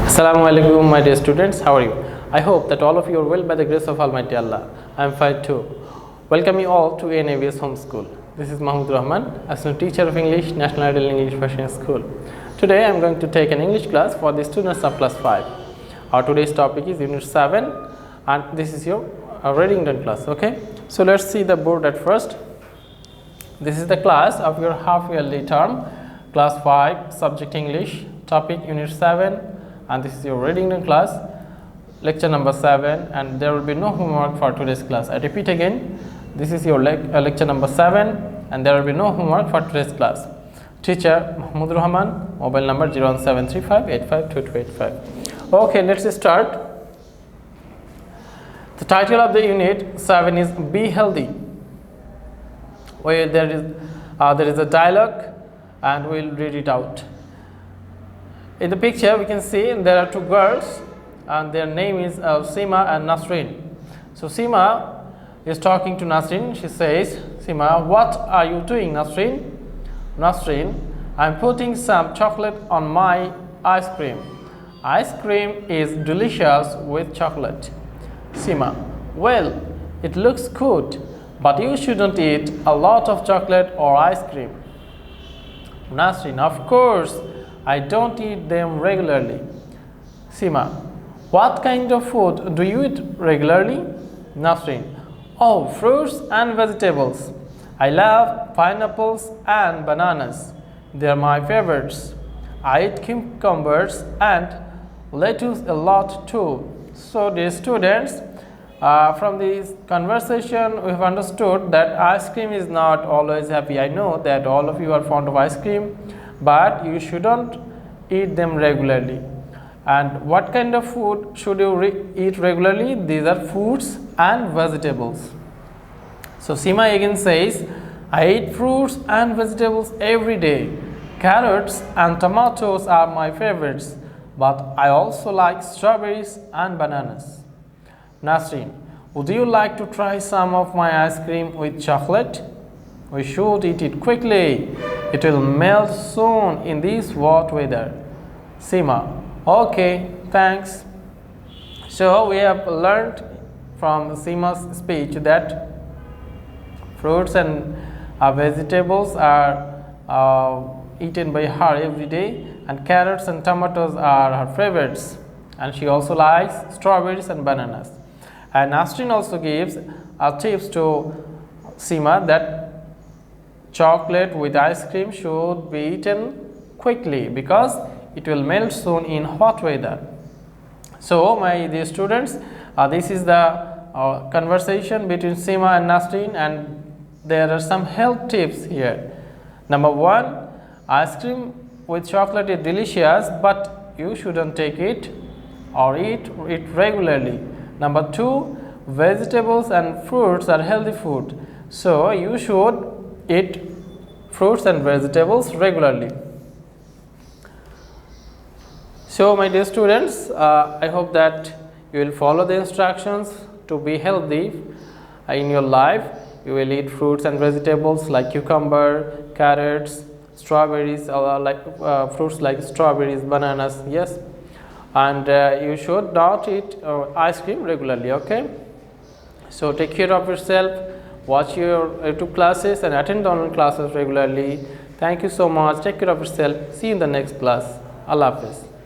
Assalamu alaikum, my dear students. How are you? I hope that all of you are well by the grace of Almighty Allah. I am fine too. Welcome you all to NAVS Home School. This is Mahmudur Rahman, Assistant Teacher of English, National Ideal English Version School. Today I am going to take an English class for the students of class 5. Our today's topic is Unit 7 and this is your reading done class. Okay, so let's see the board at first. This is the class of your half yearly term, class 5, subject English, topic Unit 7, and this is your reading done class, lecture number 7, and there will be no homework for today's class. I repeat again, this is your lecture number 7 and there will be no homework for today's class. Teacher Mahmudur Rahman, mobile number 01735852285. Okay, let's start. The title of the unit 7 is Be Healthy, where there is a dialogue and we will read it out. In the picture we can see there are two girls and their name is Seema and Nasreen. So Seema is talking to Nasreen. She says, Seema, what are you doing, Nasreen? Nasreen, I am putting some chocolate on my ice cream. Ice cream is delicious with chocolate. Seema, well, it looks good, but you shouldn't eat a lot of chocolate or ice cream. Nasreen, of course, I don't eat them regularly. Seema, what kind of food do you eat regularly? Nasreen, oh, fruits and vegetables. I love pineapples and bananas. They are my favorites. I eat cucumbers and lettuce a lot too. So dear students, from this conversation we have understood that ice cream is not always happy. I know that all of you are fond of ice cream, but you shouldn't eat them regularly. And what kind of food should you eat regularly? These are fruits and vegetables. So Seema again says, I eat fruits and vegetables every day. Carrots and tomatoes are my favorites, but I also like strawberries and bananas. Nasreen, would you like to try some of my ice cream with chocolate? We should eat it quickly. It will melt soon in this hot weather. Seema, okay, thanks. So we have learned from Seema's speech that fruits and vegetables are eaten by her every day, and carrots and tomatoes are her favorites, and she also likes strawberries and bananas. And Nasreen also gives tips to Seema that chocolate with ice cream should be eaten quickly because it will melt soon in hot weather. So my dear students, this is the conversation between Seema and Nasreen, and there are some health tips here. Number 1, ice cream with chocolate is delicious, but you shouldn't take it or eat it regularly. Number 2, vegetables and fruits are healthy food, so you should eat fruits and vegetables regularly. So my dear students, I hope that you will follow the instructions to be healthy in your life. You will eat fruits and vegetables like cucumber, carrots, strawberries, fruits like strawberries, bananas, yes. And you should not eat ice cream regularly, okay? So take care of yourself, watch your YouTube classes and attend online classes regularly. Thank you so much. Take care of yourself. See you in the next class. Allah Hafiz.